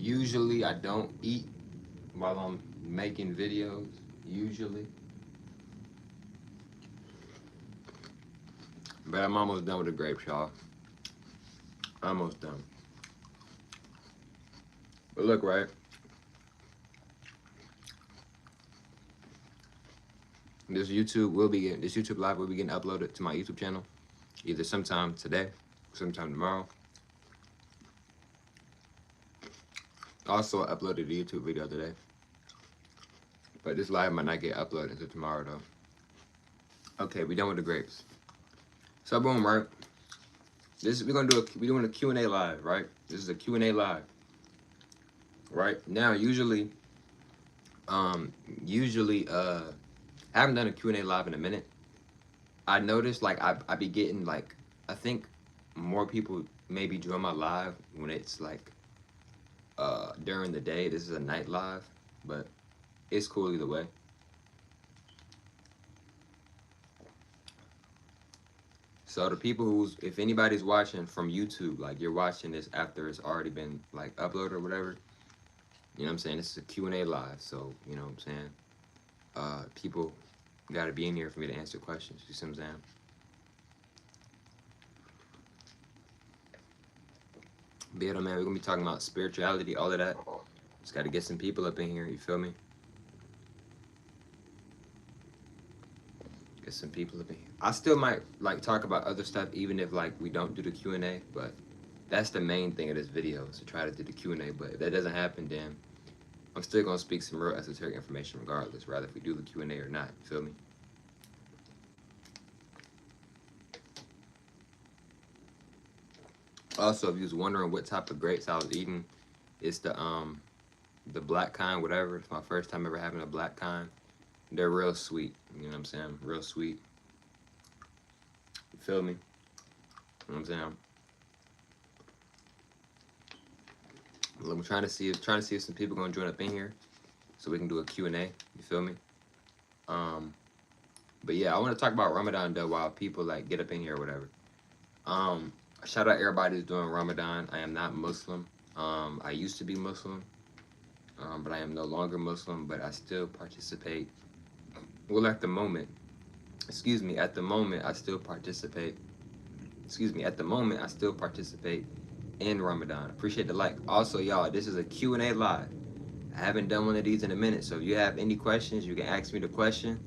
Usually I don't eat while I'm making videos. Usually. But I'm almost done with the grapes, y'all. Almost done. But look, right? This YouTube live will be getting uploaded to my YouTube channel either sometime today, sometime tomorrow. Also, I uploaded a YouTube video today. But this live might not get uploaded until tomorrow, though. Okay, we done with the grapes. So boom, right? We're doing a Q&A live, right? This is a Q&A live. Right? Now, usually I haven't done a Q&A live in a minute. I noticed like I be getting like, I think more people maybe join my live when it's like during the day. This is a night live, but it's cool either way. So the people if anybody's watching from YouTube, like you're watching this after it's already been like uploaded or whatever, you know what I'm saying? This is a Q&A live, so you know what I'm saying? People gotta be in here for me to answer questions, you see what I'm saying? Beto, man, we're gonna be talking about spirituality, all of that. Just gotta get some people up in here, you feel me? Get some people up in here. I still might like talk about other stuff even if like we don't do the Q&A, but that's the main thing of this video, is to try to do the Q&A. But if that doesn't happen, then I'm still gonna speak some real esoteric information regardless, rather if we do the Q&A or not, you feel me? Also, if you was wondering what type of grapes I was eating, it's the black kind, whatever. It's my first time ever having a black kind. They're real sweet, you know what I'm saying? Real sweet. You feel me? You know what I'm saying? I'm trying to see if some people gonna join up in here so we can do a Q&A, you feel me? But yeah, I want to talk about Ramadan though while people like get up in here or whatever. Shout out everybody who's doing Ramadan. I am not Muslim. I used to be Muslim, but I am no longer Muslim, but I still participate. Well, at the moment, I still participate. At the moment, I still participate in Ramadan. Appreciate the like. Also, y'all, this is a Q&A live. I haven't done one of these in a minute, so if you have any questions, you can ask me the question.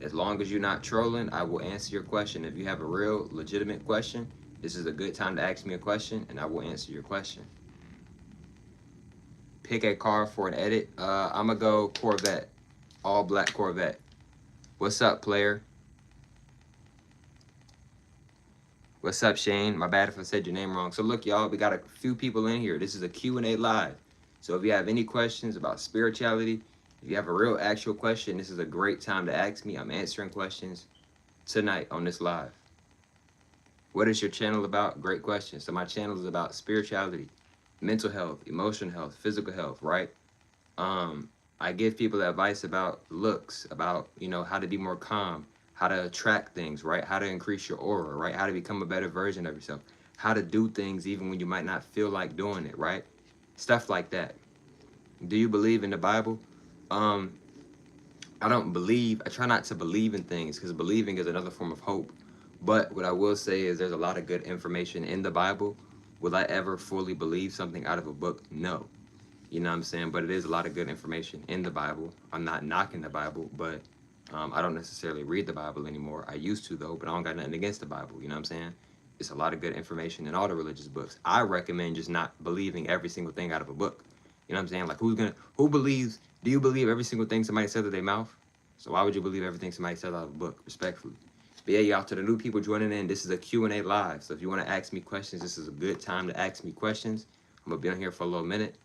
As long as you're not trolling, I will answer your question. If you have a real, legitimate question, this is a good time to ask me a question, and I will answer your question. Pick a car for an edit. I'm going to go Corvette. All black Corvette. What's up, player? What's up, Shane? My bad if I said your name wrong. So look, y'all, we got a few people in here. This is a Q&A live. So if you have any questions about spirituality, if you have a real actual question, this is a great time to ask me. I'm answering questions tonight on this live. What is your channel about? Great question. So my channel is about spirituality, mental health, emotional health, physical health, right? I give people advice about looks, about, you know, how to be more calm, how to attract things, right? How to increase your aura, right? How to become a better version of yourself, how to do things even when you might not feel like doing it, right? Stuff like that. Do you believe in the Bible? I try not to believe in things because believing is another form of hope. But what I will say is there's a lot of good information in the Bible. Will I ever fully believe something out of a book? No. You know what I'm saying? But it is a lot of good information in the Bible. I'm not knocking the Bible, but I don't necessarily read the Bible anymore. I used to, though, but I don't got nothing against the Bible. You know what I'm saying? It's a lot of good information in all the religious books. I recommend just not believing every single thing out of a book. You know what I'm saying? Like, do you believe every single thing somebody says with their mouth? So why would you believe everything somebody says out of a book, respectfully? But yeah, y'all, to the new people joining in, this is a Q&A live. So if you want to ask me questions, this is a good time to ask me questions. I'm going to be on here for a little minute.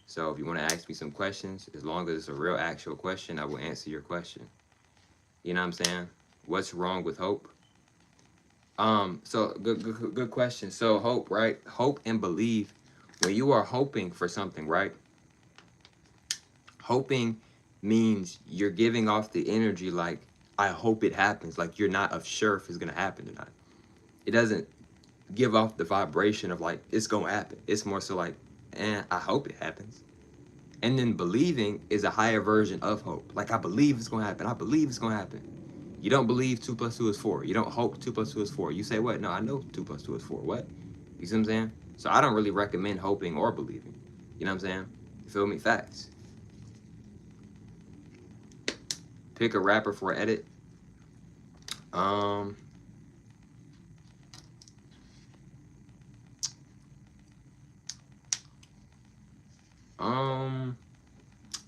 So if you want to ask me some questions, as long as it's a real actual question, I will answer your question. You know what I'm saying? What's wrong with hope? So good question. So hope, right? Hope and believe. When you are hoping for something, right? Hoping means you're giving off the energy like, I hope it happens. Like you're not sure if it's going to happen or not. It doesn't give off the vibration of like, it's going to happen. It's more so like and I hope it happens. And then believing is a higher version of hope. Like, I believe it's going to happen. I believe it's going to happen. You don't believe 2 plus 2 is 4. You don't hope 2 plus 2 is 4. You say, what? No, I know 2 plus 2 is 4. What? You see what I'm saying? So I don't really recommend hoping or believing. You know what I'm saying? You feel me? Facts. Pick a rapper for an edit. Um,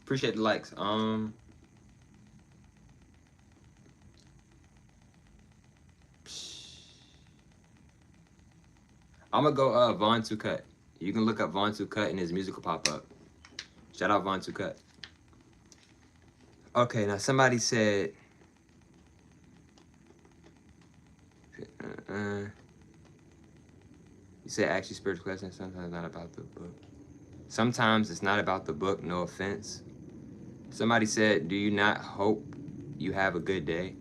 appreciate the likes. I'm gonna go Von to Cut. You can look up Von to Cut and his music will pop up. Shout out Von to Cut. Okay, now somebody said you said actually spiritual questions sometimes not about the book. Sometimes it's not about the book, no offense. Somebody said, do you not hope you have a good day?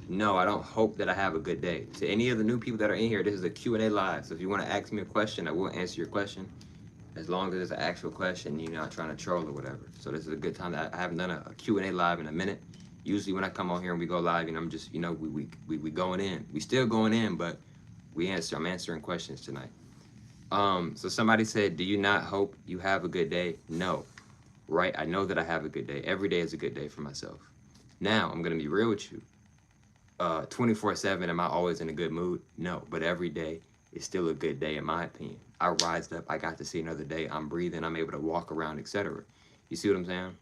No, I don't hope that I have a good day. To any of the new people that are in here, this is a Q&A live. So if you want to ask me a question, I will answer your question. As long as it's an actual question, you're not trying to troll or whatever. So this is a good time. I haven't done a Q&A live in a minute. Usually when I come on here and we go live, I'm just, we going in. We still going in, but I'm answering questions tonight. So somebody said, do you not hope you have a good day? No, right? I know that I have a good day. Every day is a good day for myself. Now, I'm going to be real with you. 24/7, am I always in a good mood? No, but every day is still a good day in my opinion. I rised up, I got to see another day, I'm breathing, I'm able to walk around, etc. You see what I'm saying?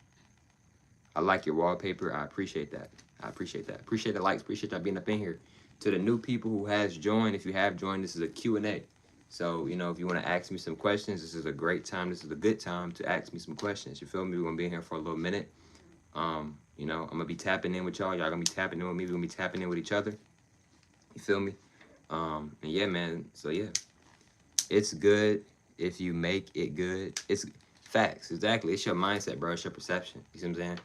I like your wallpaper. I appreciate that. Appreciate the likes. Appreciate y'all being up in here. To the new people who has joined, if you have joined, this is a Q&A. So, if you want to ask me some questions, this is a great time. This is a good time to ask me some questions. You feel me? We're going to be in here for a little minute. I'm going to be tapping in with y'all. Y'all going to be tapping in with me. We're going to be tapping in with each other. You feel me? And yeah, man. So, yeah. It's good if you make it good. It's facts. Exactly. It's your mindset, bro. It's your perception. You see what I'm saying?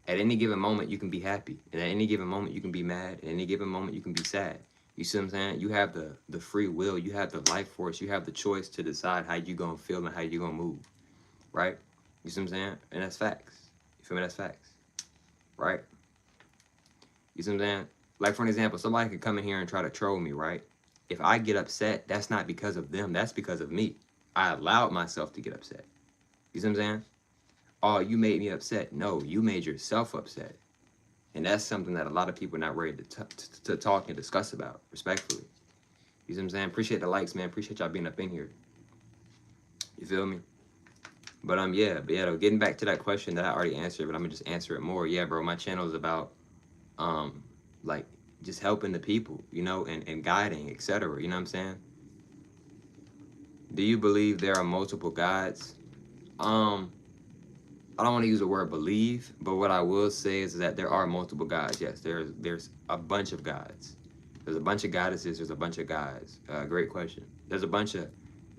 At any given moment, you can be happy. And at any given moment, you can be mad. At any given moment, you can be sad. You see what I'm saying? You have the free will. You have the life force. You have the choice to decide how you going to feel and how you going to move. Right? You see what I'm saying? And that's facts. You feel me? That's facts. Right? You see what I'm saying? Like, for an example, somebody could come in here and try to troll me, right? If I get upset, that's not because of them. That's because of me. I allowed myself to get upset. You see what I'm saying? Oh, you made me upset. No, you made yourself upset. And that's something that a lot of people are not ready to talk and discuss about, respectfully. You see what I'm saying? Appreciate the likes, man. Appreciate y'all being up in here. You feel me? But though, getting back to that question that I already answered, but I'm gonna just answer it more. Yeah, bro, my channel is about like just helping the people, and guiding, etc. You know what I'm saying? Do you believe there are multiple gods? I don't want to use the word believe, but what I will say is that there are multiple gods. Yes, there's a bunch of gods. There's a bunch of goddesses. There's a bunch of gods. Great question. There's a bunch of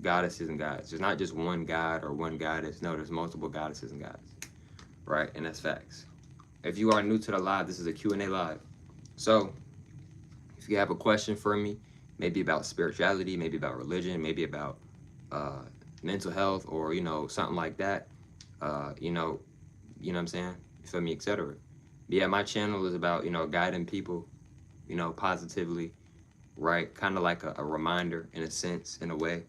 goddesses and gods. There's not just one god or one goddess. No, there's multiple goddesses and gods. Right? And that's facts. If you are new to the live, this is a Q&A live. So, if you have a question for me, maybe about spirituality, maybe about religion, maybe about mental health, or something like that, you know what I'm saying? You feel me, etc. But yeah, my channel is about guiding people, positively, right? Kind of like a reminder in a sense, in a way,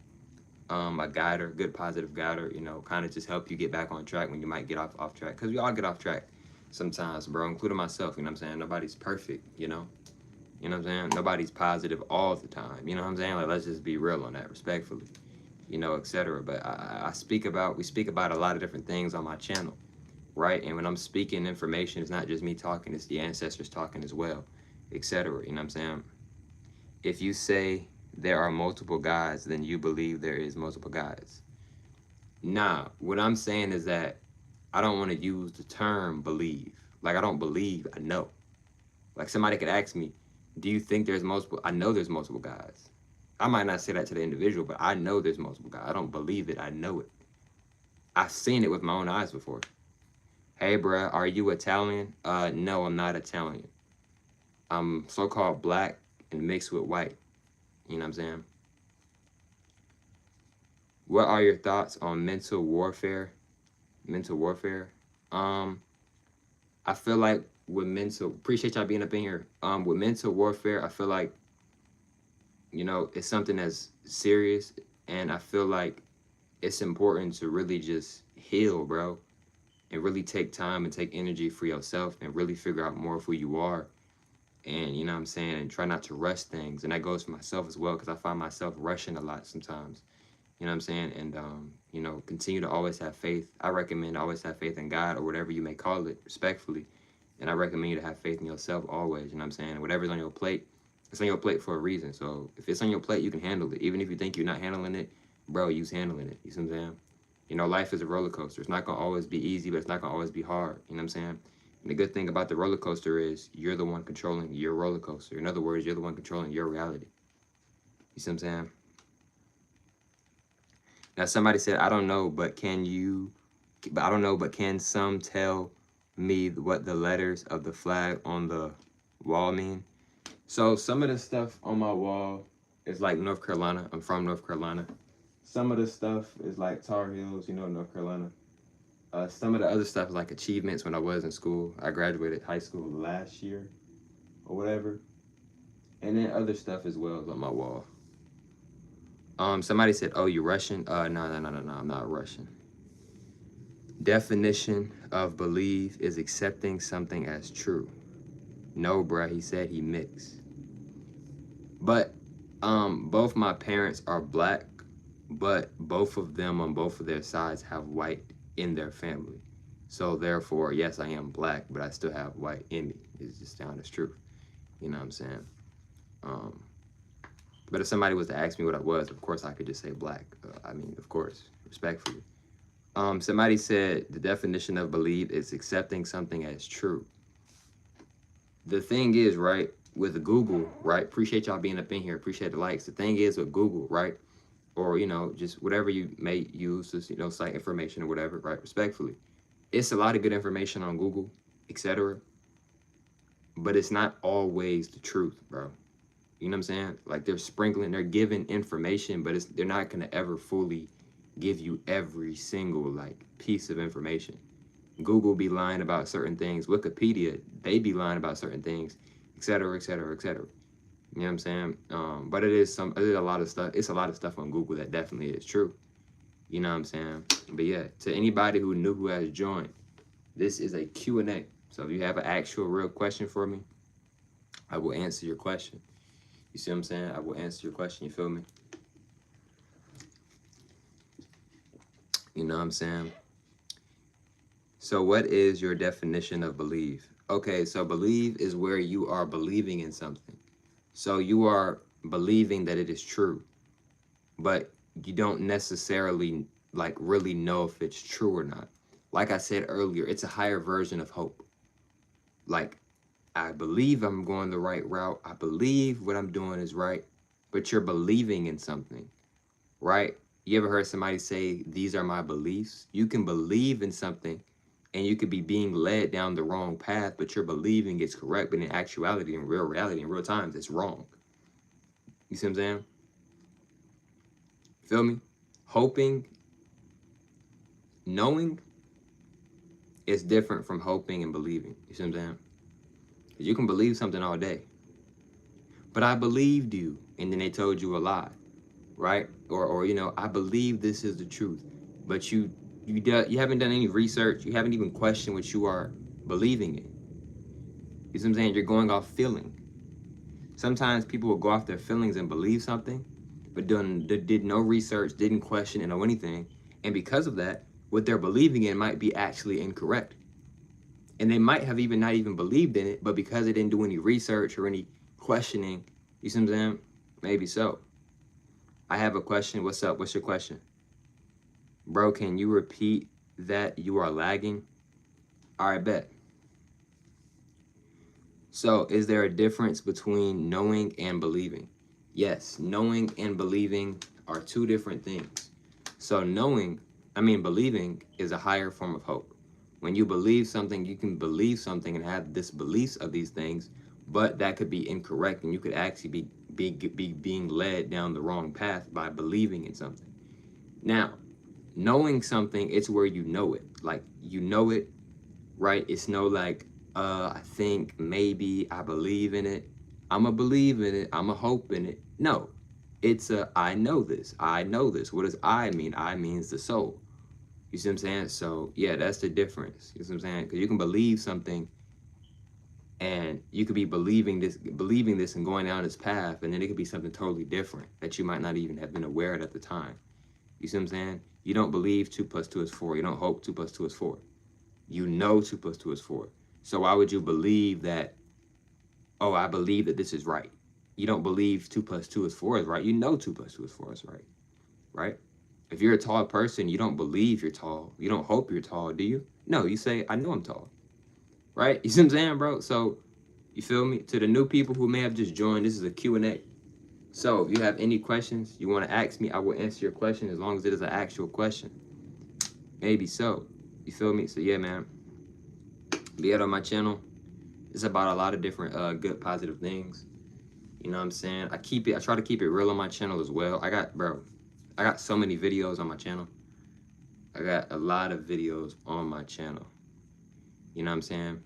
a guider, good positive guider, kind of just help you get back on track when you might get off track, because we all get off track sometimes, bro, including myself. You know what I'm saying? Nobody's perfect. You know what I'm saying? Nobody's positive all the time. You know what I'm saying? Like, let's just be real on that, respectfully, etc. But we speak about a lot of different things on my channel, right? And when I'm speaking information, it's not just me talking, it's the ancestors talking as well, etc. You know what I'm saying? If you say there are multiple gods, then you believe there is multiple gods. Nah, what I'm saying is that I don't want to use the term believe. Like, I don't believe, I know. Like, somebody could ask me, do you think there's multiple? I know there's multiple gods. I might not say that to the individual, but I know there's multiple gods. I don't believe it, I know it. I've seen it with my own eyes before. Hey, bruh, are you Italian? No, I'm not Italian. I'm so-called black and mixed with white. You know what I'm saying? What are your thoughts on mental warfare? Mental warfare. I feel like with mental, appreciate y'all being up in here. With mental warfare, I feel like, you know, it's something that's serious, and I feel like it's important to really just heal, bro, and really take time and take energy for yourself and really figure out more of who you are. And you know what I'm saying, and try not to rush things. And that goes for myself as well, because I find myself rushing a lot sometimes. You know what I'm saying? And you know, continue to always have faith. I recommend always have faith in God, or whatever you may call it, respectfully. And I recommend you to have faith in yourself always. You know what I'm saying? And whatever's on your plate, it's on your plate for a reason. So if it's on your plate, you can handle it. Even if you think you're not handling it, bro, you's handling it. You see what I'm saying? You know, life is a roller coaster. It's not gonna always be easy, but it's not gonna always be hard. You know what I'm saying? And the good thing about the roller coaster is you're the one controlling your roller coaster. In other words, you're the one controlling your reality. You see what I'm saying? Now, somebody said, I don't know, but I don't know, but can some tell me what the letters of the flag on the wall mean? So some of the stuff on my wall is like North Carolina. I'm from North Carolina. Some of the stuff is like Tar Heels, you know, North Carolina. Some of the other stuff is like achievements when I was in school. I graduated high school last year or whatever. And then other stuff as well is on my wall. Somebody said, "Oh, you Russian?" No, I'm not Russian. Definition of believe is accepting something as true. No, bruh, he said he mixed. But both my parents are black, but both of them on both of their sides have white in their family. So therefore, yes, I am black, but I still have white in me. It's just the honest truth. You know what I'm saying? But if somebody was to ask me what I was, of course I could just say black. I mean, of course, respectfully. Somebody said the definition of believe is accepting something as true. The thing is, right, with Google, right, appreciate y'all being up in here, appreciate the likes. The thing is with Google, right, or, you know, just whatever you may use to, you know, cite information or whatever, right, respectfully, it's a lot of good information on Google, etc., but it's not always the truth, bro. You know what I'm saying? Like, they're sprinkling, they're giving information, but they're not going to ever fully give you every single, like, piece of information. Google be lying about certain things. Wikipedia, they be lying about certain things, etc., etc., etc. You know what I'm saying? But it is a lot of stuff. It's a lot of stuff on Google that definitely is true. You know what I'm saying? But yeah, to anybody who knew who has joined, this is a Q&A. So if you have an actual real question for me, I will answer your question. You see what I'm saying? I will answer your question. You feel me? You know what I'm saying? So what is your definition of believe? Okay, so believe is where you are believing in something. So you are believing that it is true, but you don't necessarily like really know if it's true or not. Like I said earlier, it's a higher version of hope. Like, I believe I'm going the right route. I believe what I'm doing is right, but you're believing in something, right? You ever heard somebody say, these are my beliefs? You can believe in something and you could be being led down the wrong path, but you're believing it's correct, but in actuality, in real reality, in real times, it's wrong. You see what I'm saying? Feel me? Hoping, knowing is different from hoping and believing. You see what I'm saying? You can believe something all day, but I believed you, and then they told you a lie, right? Or you know, I believe this is the truth, but you haven't done any research. You haven't even questioned what you are believing in. You see what I'm saying? You're going off feeling. Sometimes people will go off their feelings and believe something, but did no research, didn't question it or anything, and because of that, what they're believing in might be actually incorrect. And they might have even not even believed in it, but because they didn't do any research or any questioning, you see what I'm saying? Maybe so. I have a question. What's up? What's your question? Bro, can you repeat that? You are lagging? All right, bet. So is there a difference between knowing and believing? Yes, knowing and believing are two different things. So believing is a higher form of hope. When you believe something, you can believe something and have this beliefs of these things, but that could be incorrect, and you could actually be being led down the wrong path by believing in something. Now, knowing something, it's where you know it. Like, you know it, right? It's no like, I think, maybe, I believe in it. I'm a believe in it. I'm a hope in it. No, it's a, I know this. I know this. What does I mean? I means the soul. You see what I'm saying? So yeah, that's the difference. You see what I'm saying? Because you can believe something, and you could be believing this and going down this path, and then it could be something totally different that you might not even have been aware of at the time. You see what I'm saying? You don't believe 2 plus 2 is 4. You don't hope 2 plus 2 is 4. You know 2 plus 2 is 4. So why would you believe that, oh, I believe that this is right? You don't believe 2 plus 2 is 4 is right. You know 2 plus 2 is 4 is right, right? If you're a tall person, you don't believe you're tall. You don't hope you're tall, do you? No, you say, I know I'm tall, right? You see what I'm saying, bro? So, you feel me? To the new people who may have just joined, this is a Q&A. So, if you have any questions you want to ask me, I will answer your question as long as it is an actual question. Maybe so. You feel me? So, yeah, man. Be out on my channel. It's about a lot of different good, positive things. You know what I'm saying? I try to keep it real on my channel as well. I got so many videos on my channel. I got a lot of videos on my channel. You know what I'm saying?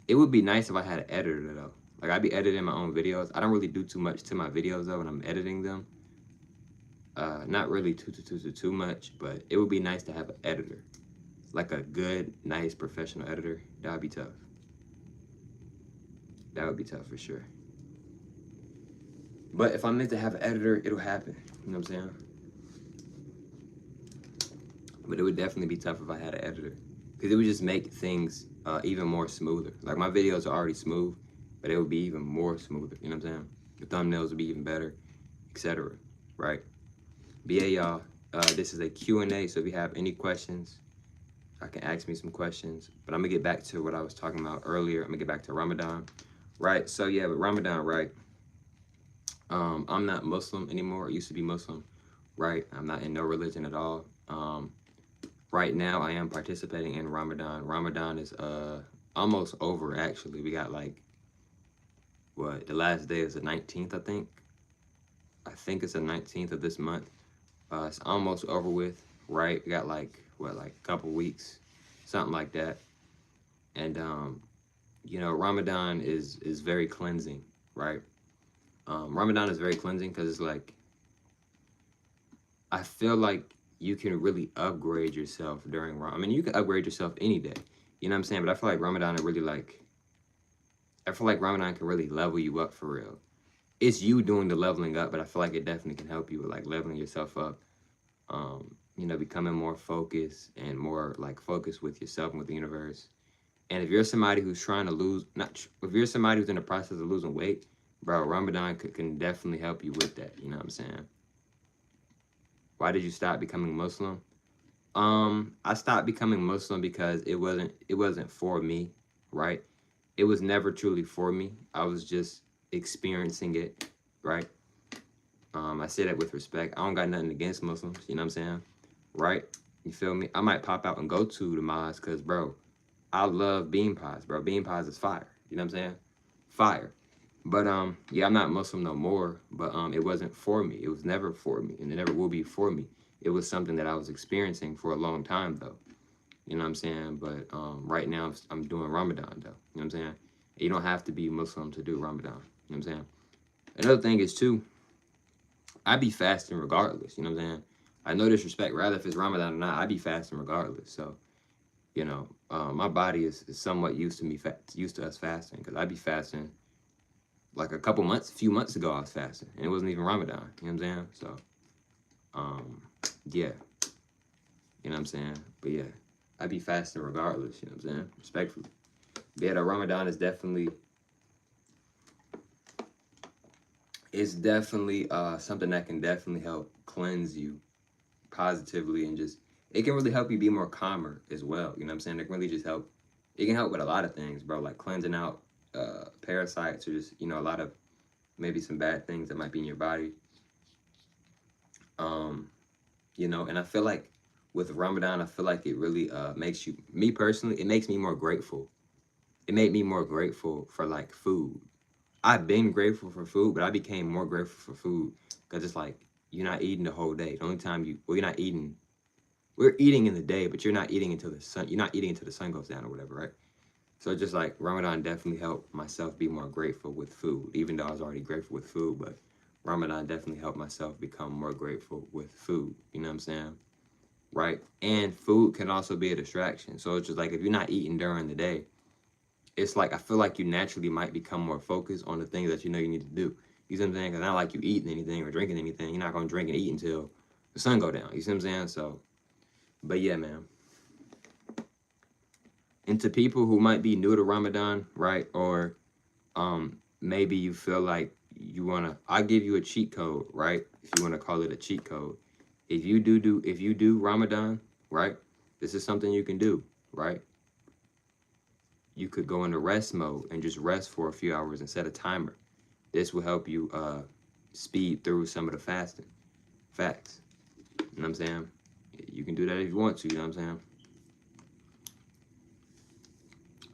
It would be nice if I had an editor though. Like, I'd be editing my own videos. I don't really do too much to my videos though when I'm editing them. Not really too much, but it would be nice to have an editor. Like a good, nice, professional editor. That would be tough. That would be tough for sure. But if I'm meant to have an editor, it'll happen. You know what I'm saying? But it would definitely be tough if I had an editor, because it would just make things even more smoother. Like, my videos are already smooth, but it would be even more smoother. You know what I'm saying? The thumbnails would be even better, etc. Right? But yeah, y'all, this is a Q&A, so if you have any questions, I can ask me some questions. But I'm gonna get back to what I was talking about earlier. I'm gonna get back to Ramadan, right? So yeah, with Ramadan, right? I'm not Muslim anymore. I used to be Muslim, right? I'm not in no religion at all. Right now, I am participating in Ramadan. Ramadan is almost over, actually. We got like, what, the last day is the 19th, I think. I think it's the 19th of this month. It's almost over with, right? We got like, what, like a couple weeks, something like that. And, you know, Ramadan is very cleansing, right? Ramadan is very cleansing because it's like, I feel like you can really upgrade yourself during Ramadan. I mean, you can upgrade yourself any day. You know what I'm saying? But I feel like Ramadan really like, I feel like Ramadan can really level you up for real. It's you doing the leveling up, but I feel like it definitely can help you with like leveling yourself up. You know, becoming more focused and more like focused with yourself and with the universe. And if you're somebody who's trying to lose, if you're somebody who's in the process of losing weight, bro, Ramadan can definitely help you with that. You know what I'm saying? Why did you stop becoming Muslim? I stopped becoming Muslim because it wasn't for me, right? It was never truly for me. I was just experiencing it, right? I say that with respect. I don't got nothing against Muslims, you know what I'm saying? Right? You feel me? I might pop out and go to the mosque because, bro, I love bean pies, bro. Bean pies is fire. You know what I'm saying? Fire. But yeah, I'm not Muslim no more. But it wasn't for me. It was never for me, and it never will be for me. It was something that I was experiencing for a long time, though. You know what I'm saying? But right now, I'm doing Ramadan, though. You know what I'm saying? You don't have to be Muslim to do Ramadan. You know what I'm saying? Another thing is, too, I be fasting regardless. You know what I'm saying? I no disrespect. Rather, if it's Ramadan or not, I be fasting regardless. So, you know, my body is somewhat used to us fasting, because I be fasting. Like a few months ago, I was fasting, and it wasn't even Ramadan. You know what I'm saying? So, yeah, you know what I'm saying? But yeah, I be fasting regardless. You know what I'm saying? Respectfully. But yeah, the Ramadan is definitely something that can definitely help cleanse you positively, and just, it can really help you be more calmer as well. You know what I'm saying? It can really just help. It can help with a lot of things, bro, like cleansing out parasites, or just, you know, a lot of maybe some bad things that might be in your body. You know, and I feel like with Ramadan, I feel like it really makes you, me personally, it makes me more grateful. It made me more grateful for like food. I've been grateful for food, but I became more grateful for food because it's like, you're not eating the whole day. The only time you're not eating. We're eating in the day, but you're not eating until the sun. You're not eating until the sun goes down or whatever, right? So just like Ramadan definitely helped myself be more grateful with food, even though I was already grateful with food, but Ramadan definitely helped myself become more grateful with food. You know what I'm saying? Right? And food can also be a distraction. So it's just like if you're not eating during the day, it's like I feel like you naturally might become more focused on the things that you know you need to do. You see what I'm saying? Because not like you eating anything or drinking anything. You're not gonna drink and eat until the sun go down. You see what I'm saying? So, but yeah, man. And to people who might be new to Ramadan, right? Or maybe you feel like you wanna, I give you a cheat code, right? If you wanna call it a cheat code. If you do Ramadan, right? This is something you can do, right? You could go into rest mode and just rest for a few hours and set a timer. This will help you speed through some of the fasting. Facts. You know what I'm saying? You can do that if you want to, you know what I'm saying?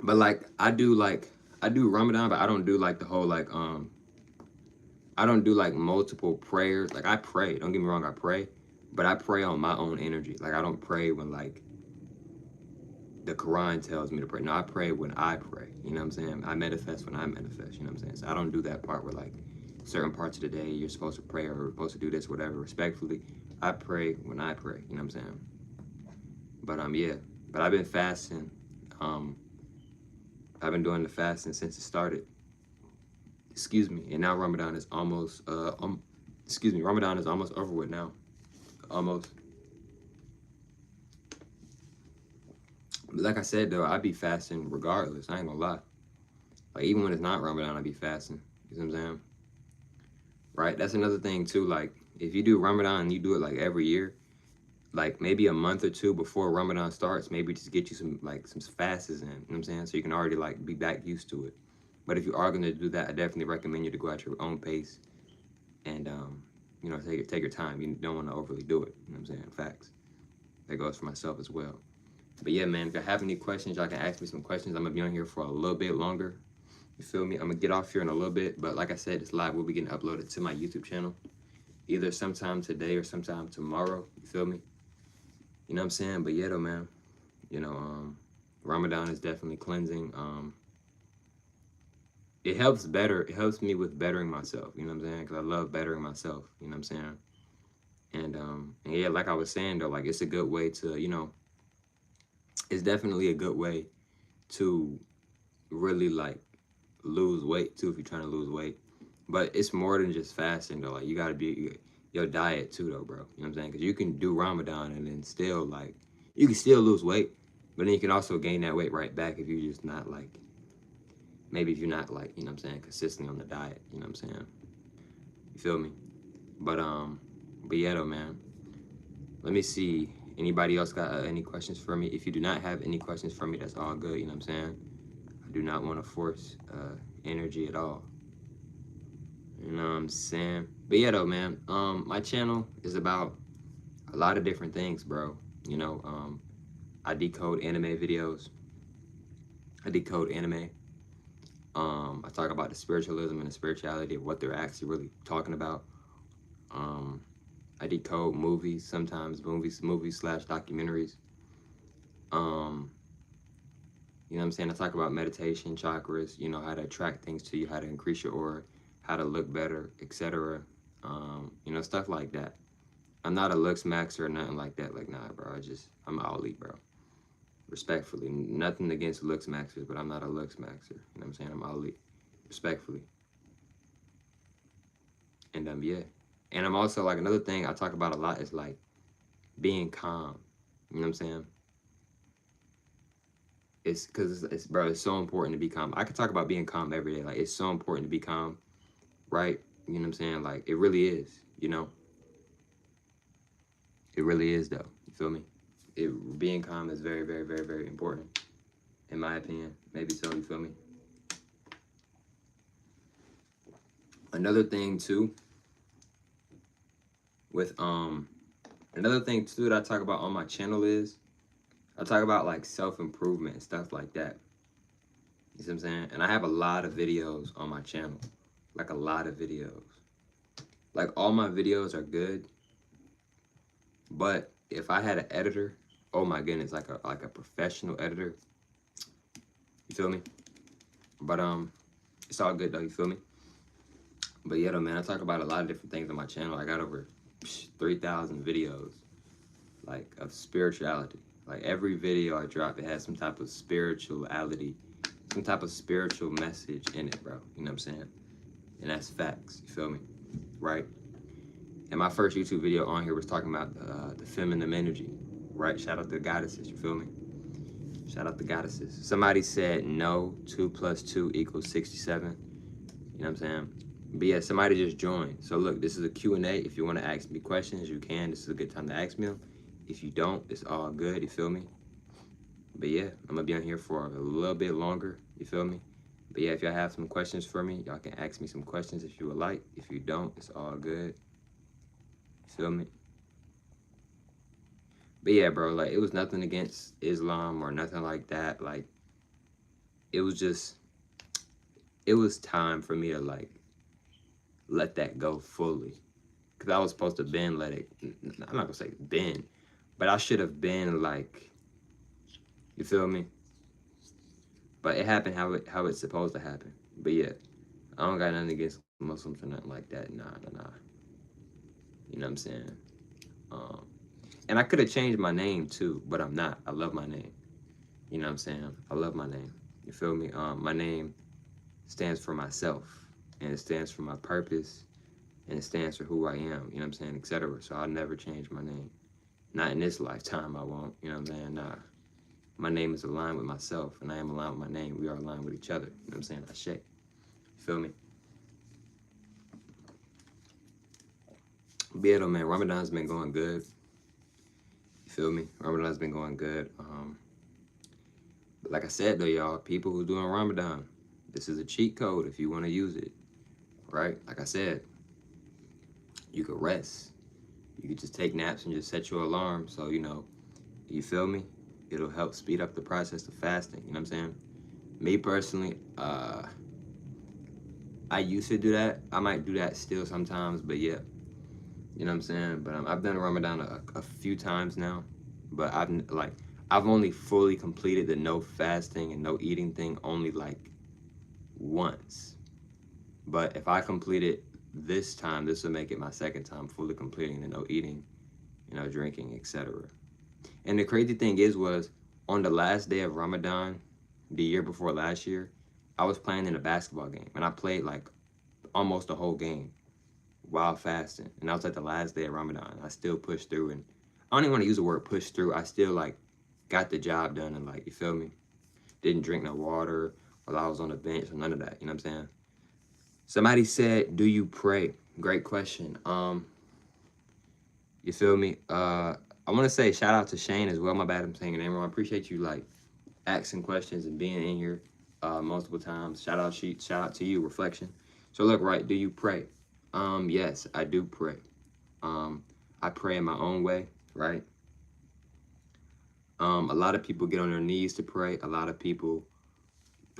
But I do Ramadan, but I don't do like the whole I don't do like multiple prayers. Like I pray, don't get me wrong, I pray, but I pray on my own energy. Like I don't pray when like the Quran tells me to pray. No, I pray when I pray. You know what I'm saying? I manifest when I manifest. You know what I'm saying? So I don't do that part where like certain parts of the day you're supposed to pray or supposed to do this, whatever. Respectfully, I pray when I pray. You know what I'm saying? But yeah. But I've been fasting. Um, I've been doing the fasting since it started. Excuse me. And now Ramadan is almost Ramadan is almost over with now. Almost. But like I said though, I be fasting regardless. I ain't gonna lie. Like even when it's not Ramadan, I be fasting. You know what I'm saying? Right? That's another thing too. Like if you do Ramadan and you do it like every year, like maybe a month or two before Ramadan starts, maybe just get you some fasts in. You know what I'm saying? So you can already like be back used to it. But if you are gonna do that, I definitely recommend you to go at your own pace and you know, take your time. You don't want to overly do it. You know what I'm saying? Facts. That goes for myself as well. But yeah, man, if you have any questions, y'all can ask me some questions. I'm gonna be on here for a little bit longer. You feel me? I'm gonna get off here in a little bit, but like I said, this live will be getting uploaded to my YouTube channel either sometime today or sometime tomorrow. You feel me? You know what I'm saying? But yeah, though, man. You know, Ramadan is definitely cleansing. It helps me with bettering myself. You know what I'm saying? Because I love bettering myself. You know what I'm saying? And yeah, like I was saying though, like it's a good way to, you know, it's definitely a good way to really like lose weight too if you're trying to lose weight. But it's more than just fasting though. Like you gotta be your diet too though, bro. You know what I'm saying? Because you can do Ramadan and then still like you can still lose weight, but then you can also gain that weight right back if you're just not like maybe if you're not like, you know what I'm saying, consistently on the diet. You know what I'm saying? You feel me? But yeah though, man. Let me see. Anybody else got any questions for me? If you do not have any questions for me, that's all good. You know what I'm saying? I do not want to force energy at all. You know what I'm saying? But yeah, though, man. My channel is about a lot of different things, bro. You know, I decode anime videos. I decode anime. I talk about the spiritualism and the spirituality of what they're actually really talking about. I decode movies, sometimes movies slash documentaries. You know what I'm saying? I talk about meditation, chakras, you know, how to attract things to you, how to increase your aura, how to look better, etc. You know, stuff like that. I'm not a looks maxer or nothing like that. Like, nah, bro. I'm an Ali, bro. Respectfully. Nothing against looks maxers, but I'm not a looks maxer. You know what I'm saying? I'm Ali. Respectfully. And yeah. And I'm also like another thing I talk about a lot is like being calm. You know what I'm saying? It's because it's bro, it's so important to be calm. I could talk about being calm every day. Like it's so important to be calm, right? You know what I'm saying? Like it really is, you know? It really is though. You feel me? Being calm is very, very, very, very important. In my opinion. Maybe so, you feel me? Another thing too, with another thing too that I talk about on my channel is I talk about like self-improvement and stuff like that. You see what I'm saying? And I have a lot of videos on my channel. Like a lot of videos. Like, all my videos are good, but if I had an editor, oh my goodness, like a professional editor, you feel me? But it's all good though, you feel me? But yeah, though, man, I talk about a lot of different things on my channel. I got over 3,000 videos, like, of spirituality. Like, every video I drop, it has some type of spirituality, some type of spiritual message in it, bro. You know what I'm saying? And that's facts. You feel me? Right? And my first YouTube video on here was talking about the feminine energy, right? Shout out to the goddesses. You feel me? Shout out to goddesses. Somebody said no, 2 + 2 = 67. You know what I'm saying? But yeah, somebody just joined. So look, this is a Q&A. If you want to ask me questions, you can. This is a good time to ask me them. If you don't, it's all good. You feel me? But yeah, I'm going to be on here for a little bit longer. You feel me? But yeah, if y'all have some questions for me, y'all can ask me some questions if you would like. If you don't, it's all good. You feel me? But yeah, bro, like, it was nothing against Islam or nothing like that. Like, it was just, it was time for me to, like, let that go fully. Because I was supposed to been let it, I'm not going to say been, but I should have been, like, you feel me? But it happened how it's supposed to happen. But yeah, I don't got nothing against Muslims or nothing like that. Nah. You know what I'm saying? And I could have changed my name too, but I'm not. I love my name. You know what I'm saying? I love my name. You feel me? My name stands for myself, and it stands for my purpose, and it stands for who I am. You know what I'm saying? Etc. So I'll never change my name. Not in this lifetime, I won't. You know what I'm saying? Nah. My name is aligned with myself, and I am aligned with my name. We are aligned with each other. You know what I'm saying? I shake. You feel me? But yeah, though, man, Ramadan's been going good. You feel me? Ramadan's been going good. But like I said, though, y'all, people who doing Ramadan, this is a cheat code if you want to use it, right? Like I said, you could rest. You could just take naps and just set your alarm. So, you know, you feel me? It'll help speed up the process of fasting. You know what I'm saying? Me personally, I used to do that. I might do that still sometimes, but yeah. You know what I'm saying? But I've done Ramadan a few times now. But I've only fully completed the no fasting and no eating thing only like once. But if I complete it this time, this will make it my second time fully completing the no eating, you know, drinking, etc. And the crazy thing was on the last day of Ramadan, the year before last year, I was playing in a basketball game, and I played like almost the whole game while fasting. And that was like the last day of Ramadan. I still pushed through, and I don't even want to use the word push through. I still like got the job done, and like, you feel me? Didn't drink no water while I was on the bench or none of that. You know what I'm saying? Somebody said, do you pray? Great question. You feel me? I want to say shout out to Shane as well. My bad, I'm saying your name wrong. I appreciate you like asking questions and being in here multiple times. Shout out to you, Reflection. So look, right, do you pray? Yes, I do pray. I pray in my own way, right? A lot of people get on their knees to pray. A lot of people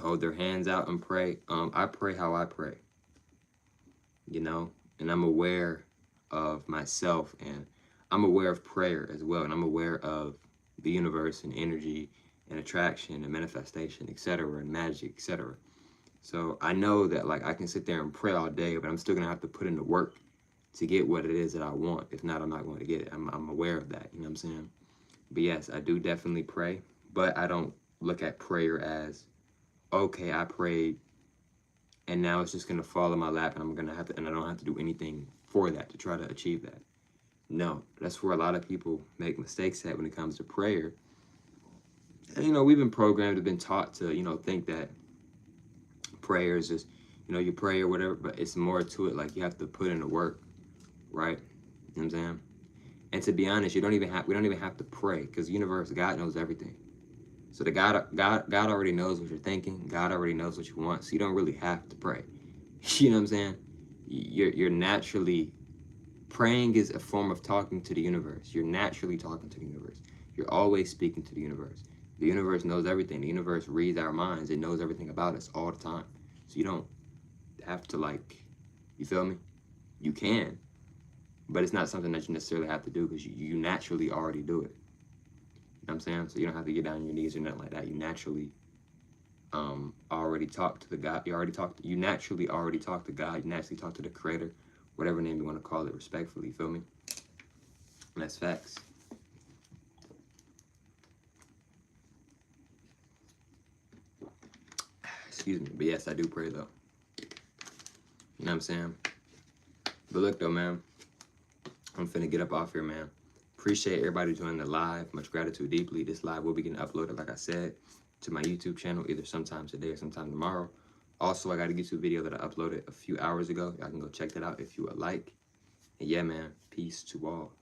hold their hands out and pray. I pray how I pray, you know, and I'm aware of myself, and I'm aware of prayer as well, and I'm aware of the universe and energy and attraction and manifestation, etc., and magic, etc. So I know that like I can sit there and pray all day, but I'm still gonna have to put in the work to get what it is that I want. If not, I'm not going to get it. I'm aware of that. You know what I'm saying? But yes, I do definitely pray, but I don't look at prayer as, okay, I prayed and now it's just gonna fall in my lap, and I don't have to do anything for that to try to achieve that. No, that's where a lot of people make mistakes at when it comes to prayer. And, you know, we've been programmed, have been taught to, you know, think that prayer is just, you know, you pray or whatever, but it's more to it. Like, you have to put in the work, right? You know what I'm saying? And to be honest, we don't even have to pray, because the universe, God knows everything. So God already knows what you're thinking. God already knows what you want. So you don't really have to pray. You know what I'm saying? You're naturally, praying is a form of talking to the universe. You're naturally talking to the universe. You're always speaking to the universe. The universe knows everything. The universe reads our minds. It knows everything about us all the time. So you don't have to, like, you feel me? You can, but it's not something that you necessarily have to do because you naturally already do it. You know what I'm saying? So you don't have to get down on your knees or nothing like that. You naturally already talk to the God. You naturally already talk to God. You naturally talk to the Creator, whatever name you want to call it, respectfully. You feel me? And that's facts. Excuse me. But yes, I do pray though. You know what I'm saying? But look though, man. I'm finna get up off here, man. Appreciate everybody joining the live. Much gratitude deeply. This live will be getting uploaded, like I said, to my YouTube channel either sometime today or sometime tomorrow. Also, I got a YouTube video that I uploaded a few hours ago. Y'all can go check that out if you would like. And yeah, man, peace to all.